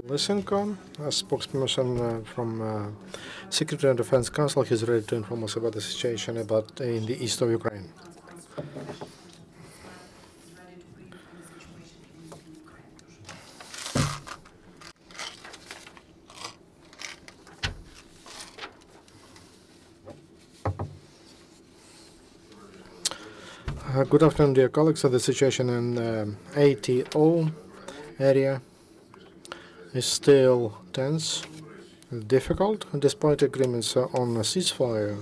Lysenko, a spokesperson from Security and Defense Council. He's ready to inform us about the situation in the east of Ukraine. Good afternoon, dear colleagues. The situation in ATO area is still tense, difficult, despite agreements on a ceasefire.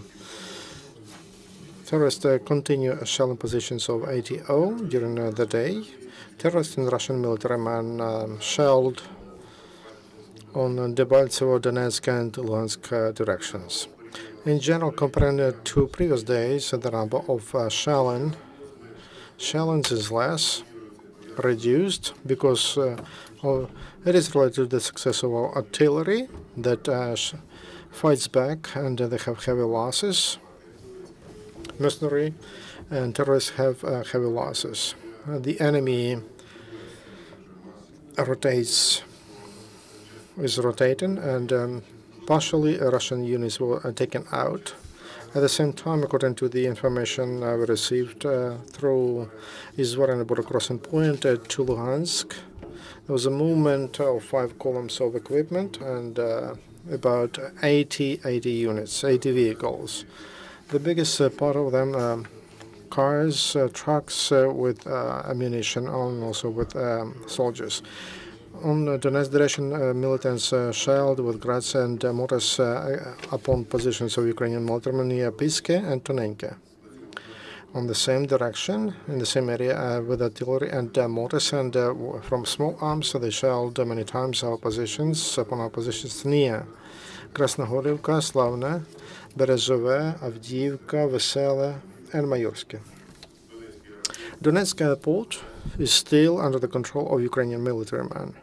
Terrorists continue shelling positions of ATO during the day. Terrorists and Russian military men shelled on Debal'tsevo, Donetsk and Lugansk directions. In general, compared to previous days, the number of shellings is less, reduced, because it is related to the success of our artillery that fights back, and they have heavy losses. Mercenary and terrorists have heavy losses. The enemy is rotating, and partially Russian units were taken out. At the same time, according to the information we received through Izvaryne border crossing point to Lugansk, there was a movement of 5 columns of equipment and about 80 units, 80 vehicles. The biggest part of them, cars, trucks with ammunition, and also with soldiers. On Donetsk direction, militants shelled with grats and mortars upon positions of Ukrainian military near Piske and Tonenke. On the same direction, in the same area, with artillery and mortars, and from small arms, they shelled many times our positions near Krasnogorivka, Slavne, Berezove, Avdiivka, Vesele, and Mayorske. Donetsk airport is still under the control of Ukrainian military men.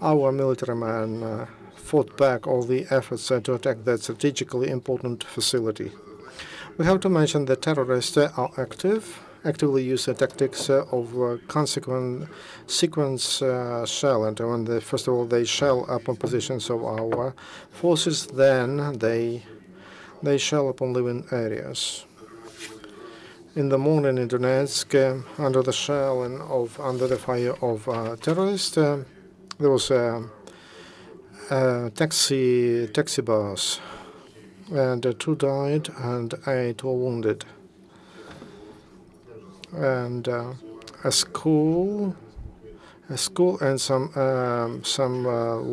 Our military men fought back all the efforts to attack that strategically important facility. We have to mention that terrorists are actively use the tactics of consequent sequence shelling. When first of all they shell upon positions of our forces, then they shell upon living areas. In the morning in Donetsk, under the fire of terrorists, there was a taxi bus, and 2 died and 8 were wounded. And a school and some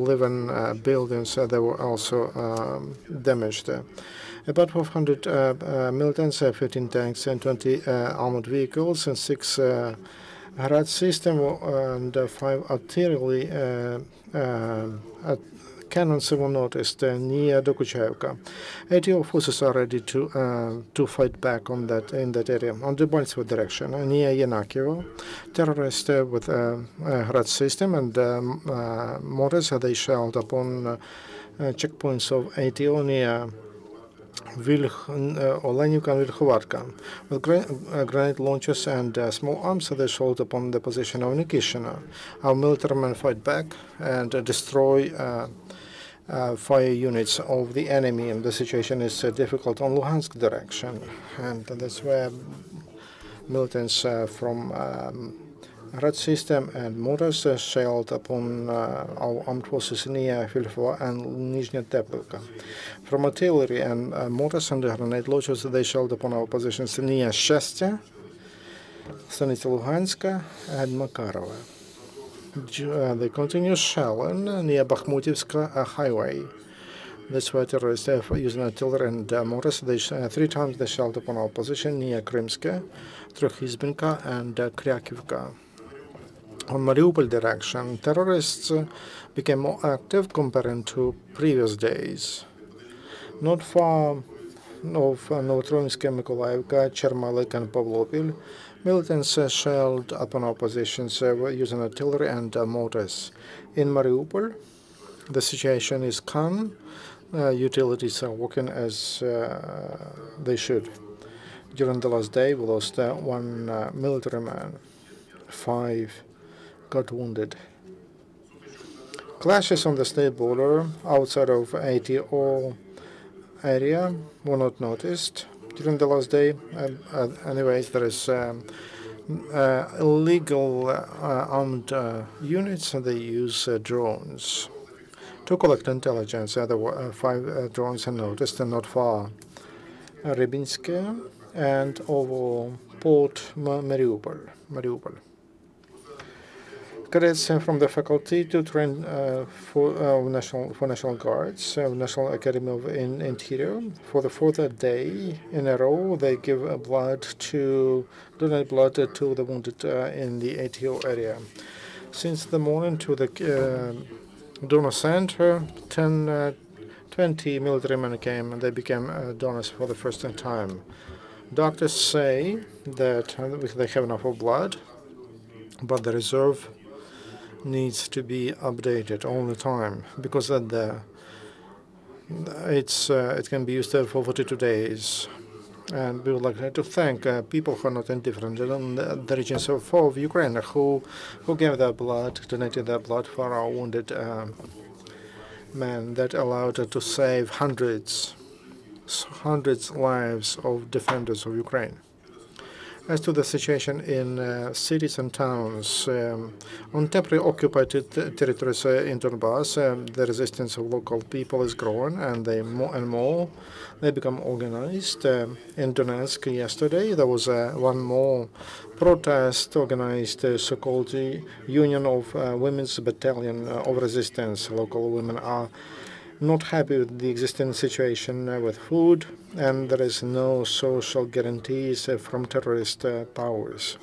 living buildings that were also damaged. About 400 militants, 15 tanks, and 20 armored vehicles, and 6 Arad system and 5 artillery cannons were noticed near Dokuchevka. ATO forces are ready to fight back in that area. On the Debal'tsevo direction, near Yanakievo, terrorists with Arad system and mortars, they shelled upon checkpoints of ATO near Olenivka and Vilhovatka. With grenade launchers and small arms, they shelled upon the position of Nikishina. Our military men fight back and destroy fire units of the enemy, and the situation is difficult on Luhansk direction, and that's where militants from Arad system and mortars shelled upon our armed forces near Vilhova and Nizhnya Tepelka. From artillery and mortars and grenade launchers, they shelled upon our positions near Shestya, Stanitsa Luhanska, and Makarova. They continue shelling near Bakhmutivska highway. That's why terrorists using artillery and mortars. 3 times they shelled upon our position near Krymske, Trokhizbinka, and Kryakivka. On Mariupol direction, terrorists became more active compared to previous days. Not far of Novotroinsk, Mykolaiivka, Chermalik, and Pavlopil, militants shelled upon our positions using artillery and mortars. In Mariupol, the situation is calm. Utilities are working as they should. During the last day, we lost 1 military man. 5 got wounded. Clashes on the state border outside of ATO area were not noticed during the last day. Anyways, there is illegal armed units, and they use drones to collect intelligence. There were 5 drones are noticed and not far. Rybinsk and over Port Mariupol. Cadets from the faculty to train for National Guards, National Academy of Interior. For the 4th day in a row, they give donate blood to the wounded in the ATO area. Since the morning to the donor center, 20 military men came and they became donors for the first time. Doctors say that they have enough of blood, but the reserve needs to be updated all the time because it can be used for 42 days. And we would like to thank people who are not indifferent in the regions of Ukraine who gave their blood, donated their blood for our wounded men. That allowed to save hundreds lives of defenders of Ukraine. As to the situation in cities and towns, on temporarily occupied territories in Donbass, the resistance of local people is growing, and they become organized. In Donetsk yesterday, there was one more protest organized, so-called Union of Women's Battalion of Resistance. Local women are not happy with the existing situation with food, and there is no social guarantees from terrorist powers.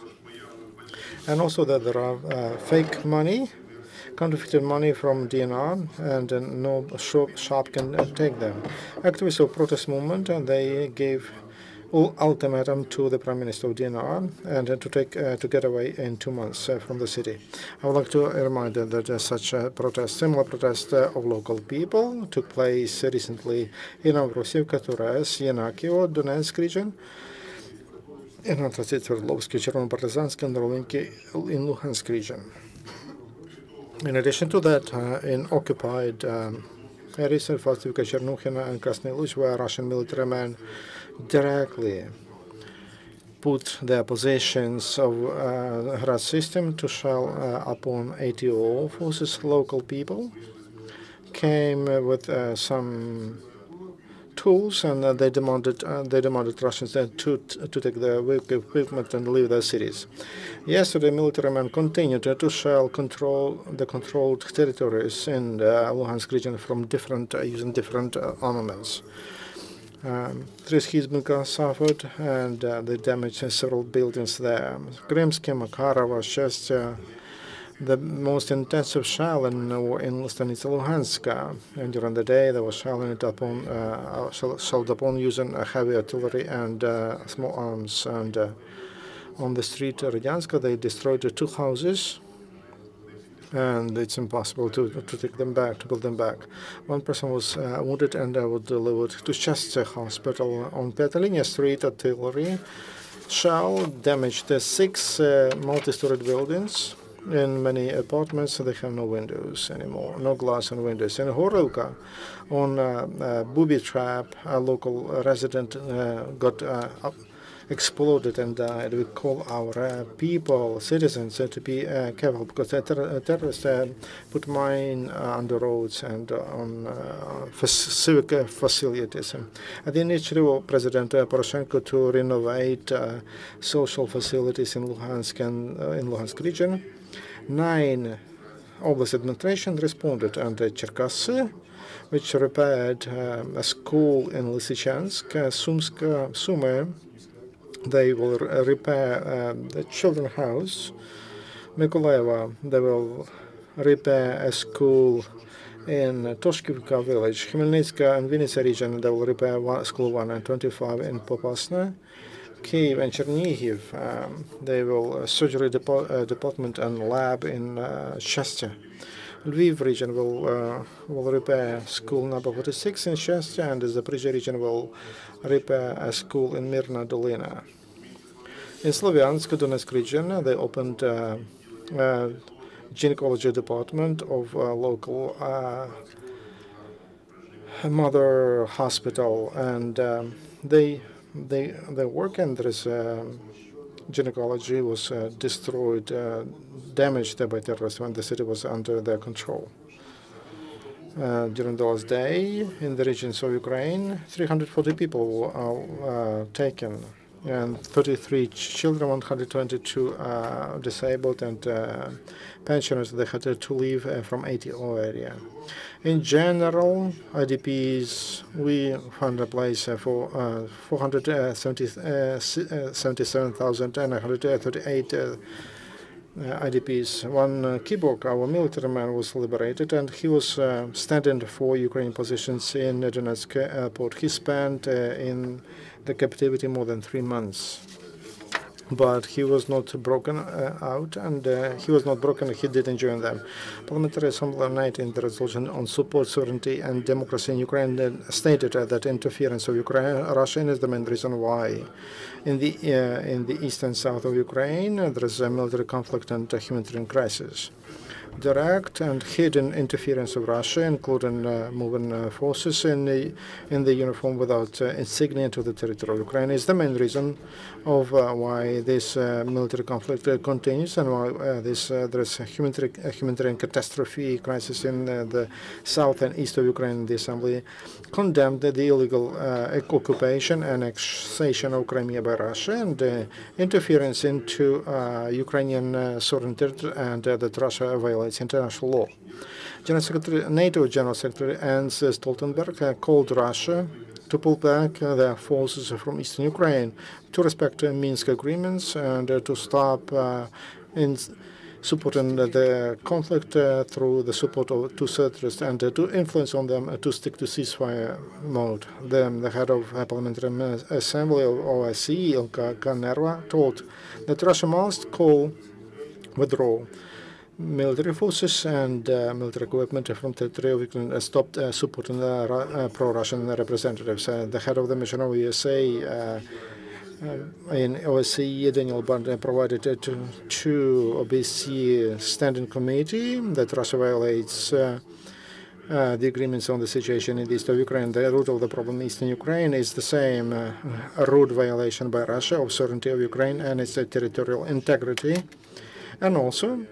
And also that there are fake money, counterfeited money from DNR, and no shop can take them. Activists of protest movement, they gave ultimatum to the Prime Minister of DNR and to get away in 2 months from the city. I would like to remind that such a similar protest of local people took place recently in Novorossiysk, Turas, Yanakio, Donetsk region, in Sverdlovsk, Chervonopartizansk, and Rovinki in Luhansk region. In addition to that, in occupied areas of Falsivka, Chernukhina, and Krasny Luch, where Russian military men directly put their positions of Hrad system to shell upon ATO forces. Local people came with some tools, and they demanded Russians to take their equipment and leave their cities. Yesterday, military men continued to shell the controlled territories in the Luhansk region from using different armaments. 3 hits suffered, and they damaged several buildings there. Krymsky, Makarova, Shestya, the most intensive shelling in Stanitsa Luhanska. And during the day, they were shelled upon using heavy artillery and small arms. And on the street Rydyanska, they destroyed 2 houses. And it's impossible to take them back, to build them back. One person was wounded and was delivered to Chestya Hospital. On Petalinia Street, artillery shell damaged 6 multi-storied buildings. In many apartments, they have no windows anymore, no glass and windows. In Horilka, on booby trap, a local resident got exploded and died. We call our people, citizens, to be careful because terrorists put mine on the roads and on civic facilities. At the initiative of President Poroshenko to renovate social facilities in Luhansk and in Luhansk region, 9 oblast administration responded, and Cherkasy, which repaired a school in Lysychansk, Sumsk, Sumy, they will repair the children's house. Mykolaiva, they will repair a school in Toshkivka village. Khmelnytska and Vinnytsia region, they will repair school 1 and 25 in Popasna. Kiev and Chernihiv, they will surgery department and lab in Shestya. Lviv region will repair school number 46 in Shestya, and the Zaporizhzhia region will repair a school in Mirna Dolina. In Slovyansk, Donetsk region, they opened gynecology department of local mother hospital, and they work, and there is gynecology was destroyed, damaged by terrorists when the city was under their control. During the last day, in the regions of Ukraine, 340 people were taken, and 33 children, 122 disabled, and pensioners. They had to leave from ATO area. In general, IDPs, we found a place for 477,938 IDPs. One Kibok, our military man, was liberated, and he was standing for Ukrainian positions in Donetsk airport. He spent in the captivity more than 3 months. But he was not broken out, and he was not broken. He did join them. Parliamentary Assembly night in the resolution on support sovereignty and democracy in Ukraine stated that interference of Russia is the main reason why in the east and south of Ukraine there is a military conflict and a humanitarian crisis. Direct and hidden interference of Russia, including moving forces in the uniform without insignia to the territory of Ukraine, is the main reason of why this military conflict continues, and why there is a humanitarian catastrophe crisis in the south and east of Ukraine. The Assembly condemned the illegal occupation and annexation of Crimea by Russia and interference into Ukrainian sovereignty, and that Russia violates international law. NATO General Secretary Jens Stoltenberg called Russia to pull back their forces from eastern Ukraine, to respect Minsk agreements, and to stop in supporting the conflict through the support of two terrorists, and to influence on them to stick to ceasefire mode. The head of Parliamentary Assembly of OSCE, Ilka Kanerva, told that Russia must call withdrawal military forces and military equipment from territory of Ukraine, stopped supporting pro-Russian representatives. The head of the mission of USA in OSCE, Daniel Barton, provided to OBSE standing committee that Russia violates the agreements on the situation in the east of Ukraine. The root of the problem in eastern Ukraine is the same root violation by Russia of sovereignty of Ukraine and its territorial integrity, and also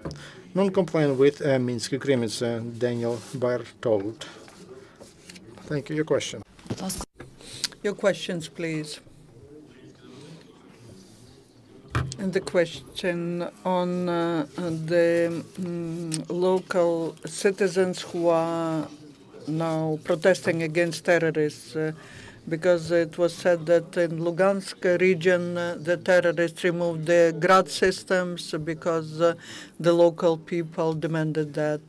non-compliant with Minsk agreements, Daniel Bayer told. Thank you. Your question. Your questions, please. And the question on the local citizens who are now protesting against terrorists, because it was said that in Lugansk region the terrorists removed the Grad systems because the local people demanded that.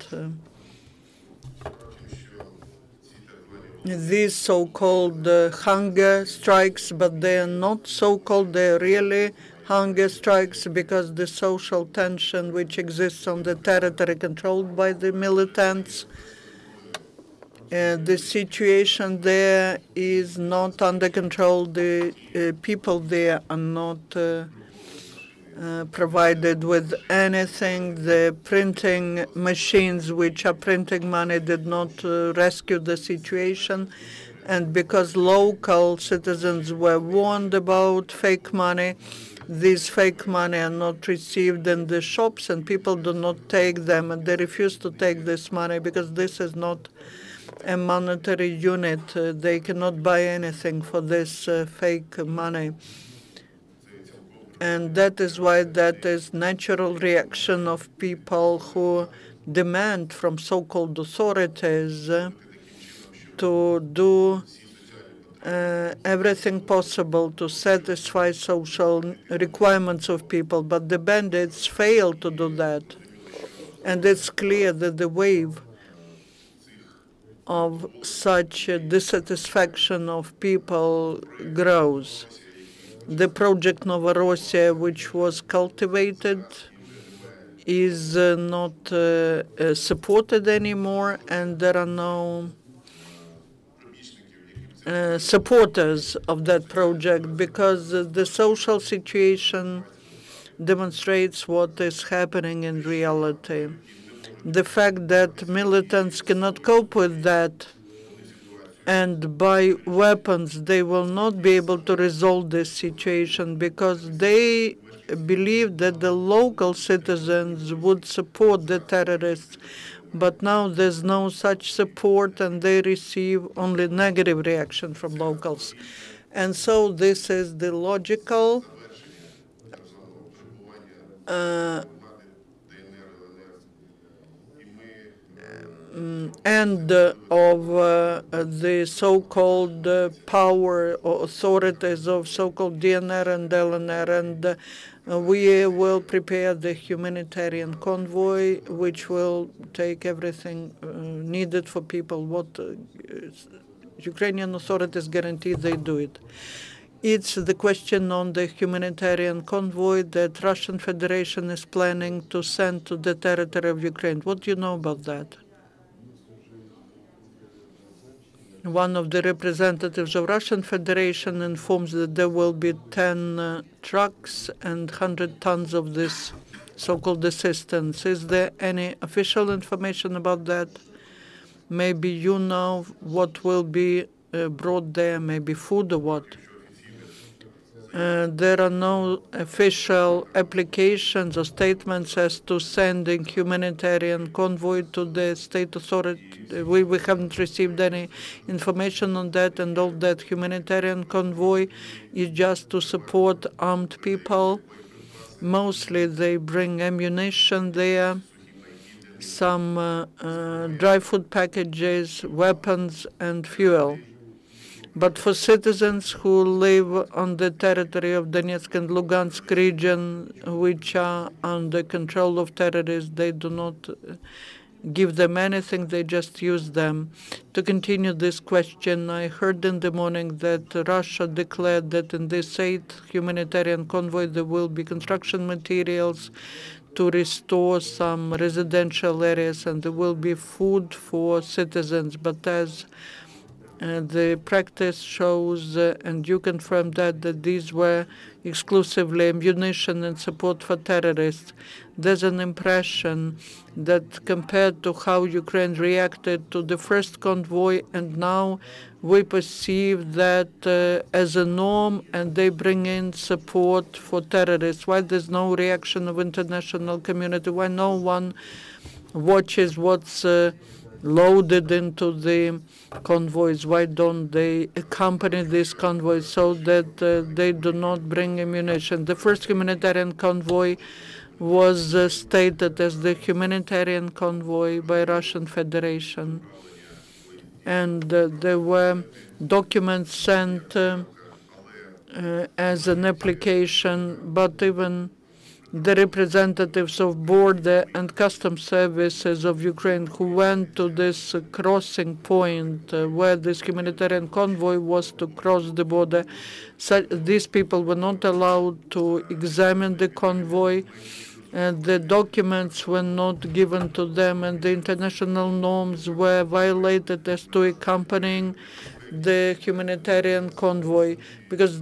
These so-called hunger strikes, but they are not so-called, they are really hunger strikes, because the social tension which exists on the territory controlled by the militants, the situation there is not under control. The people there are not provided with anything. The printing machines which are printing money did not rescue the situation. And because local citizens were warned about fake money, these fake money are not received in the shops, and people do not take them, and they refuse to take this money because this is not a monetary unit. They cannot buy anything for this fake money. And that is why that is natural reaction of people who demand from so-called authorities to do everything possible to satisfy social requirements of people. But the bandits fail to do that. And it's clear that the wave of such dissatisfaction of people grows. The project Novorossiya, which was cultivated, is not supported anymore, and there are no supporters of that project, because the social situation demonstrates what is happening in reality. the fact that militants cannot cope with that, and by weapons they will not be able to resolve this situation because they believe that the local citizens would support the terrorists. But now there's no such support, and they receive only negative reaction from locals. And so this is the logical end of the so-called power or authorities of so-called DNR and LNR, and we will prepare the humanitarian convoy, which will take everything needed for people. What Ukrainian authorities guarantee they do it. It's the question on the humanitarian convoy that Russian Federation is planning to send to the territory of Ukraine. What do you know about that? One of the representatives of Russian Federation informs that there will be 10 trucks and 100 tons of this so-called assistance. Is there any official information about that? Maybe you know what will be brought there, maybe food or what? There are no official applications or statements as to sending humanitarian convoy to the state authority. We haven't received any information on that, and all that humanitarian convoy is just to support armed people. Mostly they bring ammunition there, some dry food packages, weapons, and fuel. But for citizens who live on the territory of Donetsk and Lugansk region, which are under control of terrorists, they do not give them anything, they just use them. To continue this question, I heard in the morning that Russia declared that in this 8th humanitarian convoy there will be construction materials to restore some residential areas, and there will be food for citizens. But as the practice shows, and you confirm that these were exclusively ammunition and support for terrorists. There's an impression that compared to how Ukraine reacted to the first convoy, and now we perceive that as a norm, and they bring in support for terrorists. Why there's no reaction of international community? Why no one watches what's loaded into the convoys? Why don't they accompany these convoys so that they do not bring ammunition? The first humanitarian convoy was stated as the humanitarian convoy by Russian Federation, and there were documents sent as an application, but even the representatives of border and customs services of Ukraine who went to this crossing point where this humanitarian convoy was to cross the border, these people were not allowed to examine the convoy, and the documents were not given to them, and the international norms were violated as to accompanying the humanitarian convoy, because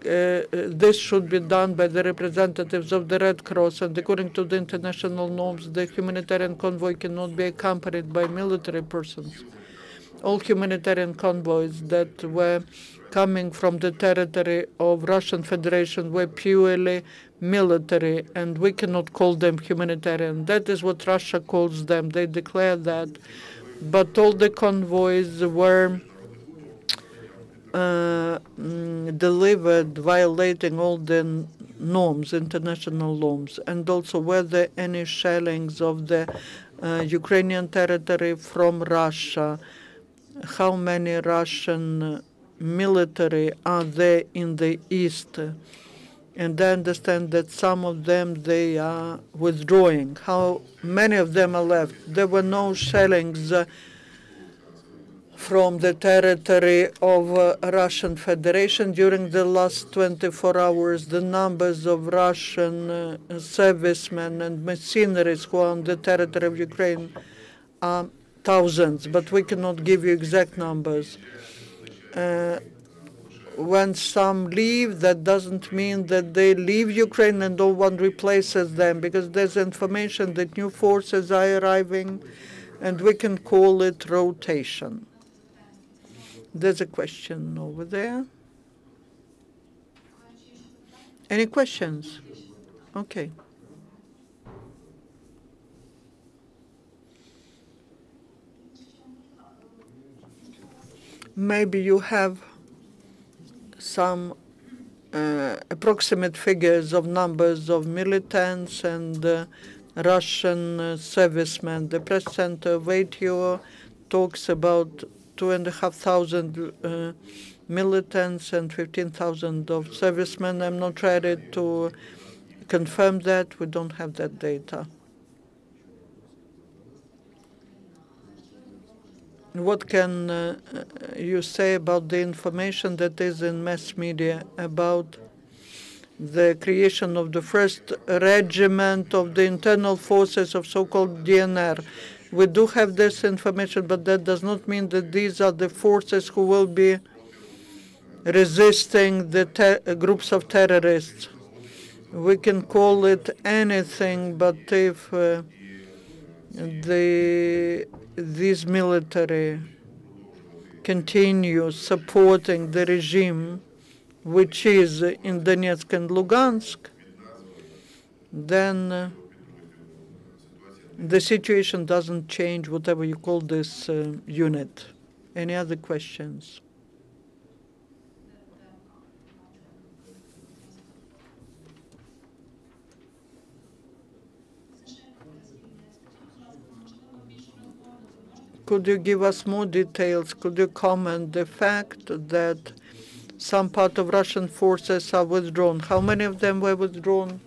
this should be done by the representatives of the Red Cross, and according to the international norms, the humanitarian convoy cannot be accompanied by military persons. All humanitarian convoys that were coming from the territory of Russian Federation were purely military, and we cannot call them humanitarian. That is what Russia calls them. They declare that. But all the convoys were delivered violating all the norms, international norms, and also were there any shellings of the Ukrainian territory from Russia? How many Russian military are there in the east? And I understand that some of them, they are withdrawing. How many of them are left? There were no shellings from the territory of Russian Federation during the last 24 hours. The numbers of Russian servicemen and mercenaries who are on the territory of Ukraine are thousands, but we cannot give you exact numbers. when some leave, that doesn't mean that they leave Ukraine and no one replaces them, because there's information that new forces are arriving, and we can call it rotation. There's a question over there. Any questions? Okay. Maybe you have some approximate figures of numbers of militants and Russian servicemen. The press center of ATO talks about 2,500 militants and 15,000 of servicemen. I'm not ready to confirm that. We don't have that data. What can you say about the information that is in mass media about the creation of the first regiment of the internal forces of so-called DNR? We do have this information, but that does not mean that these are the forces who will be resisting the groups of terrorists. We can call it anything, but if these military continue supporting the regime, which is in Donetsk and Lugansk, then the situation doesn't change, whatever you call this unit. Any other questions? Could you give us more details? Could you comment the fact that some part of Russian forces are withdrawn? How many of them were withdrawn?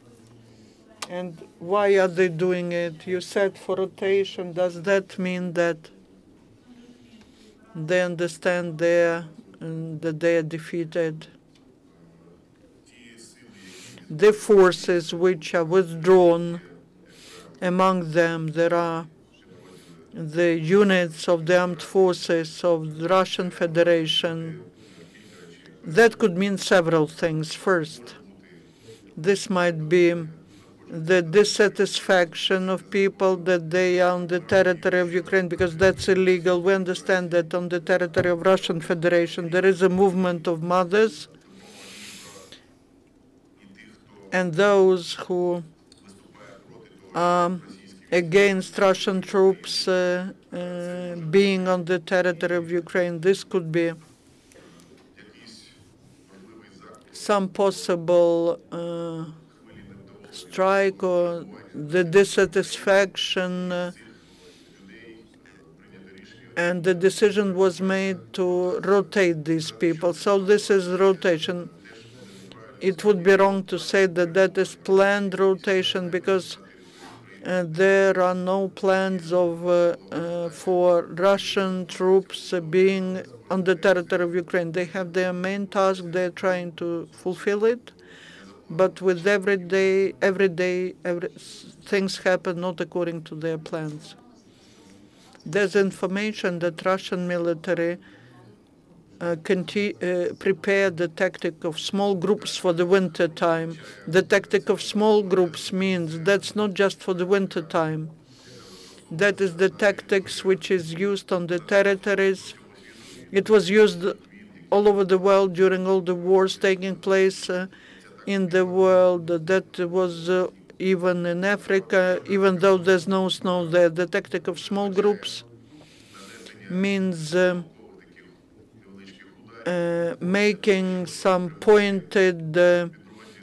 And why are they doing it? You said for rotation. Does that mean that they understand that they are defeated? The forces which are withdrawn, among them there are the units of the armed forces of the Russian Federation. That could mean several things. First, this might be the dissatisfaction of people that they are on the territory of Ukraine, because that's illegal. We understand that on the territory of Russian Federation there is a movement of mothers, and those who are against Russian troops being on the territory of Ukraine. This could be some possible strike or the dissatisfaction, and the decision was made to rotate these people. So this is rotation. It would be wrong to say that that is planned rotation, because there are no plans for Russian troops being on the territory of Ukraine. They have their main task. They're trying to fulfill it. But with every day, things happen not according to their plans. There's information that Russian military prepare the tactic of small groups for the winter time. The tactic of small groups means that's not just for the winter time. That is the tactics which is used on the territories. It was used all over the world during all the wars taking place in the world. That was even in Africa, even though there's no snow there. The tactic of small groups means making some pointed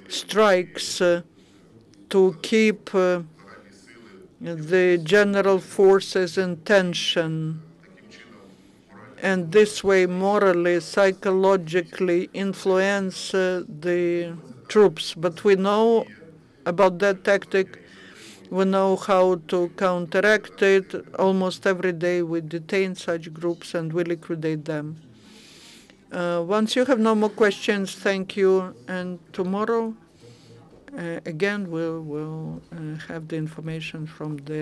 strikes to keep the general forces in tension, and this way morally, psychologically influence the troops. But we know about that tactic. We know how to counteract it. Almost every day we detain such groups and we liquidate them. Once you have no more questions, thank you. And tomorrow, again, we'll have the information from the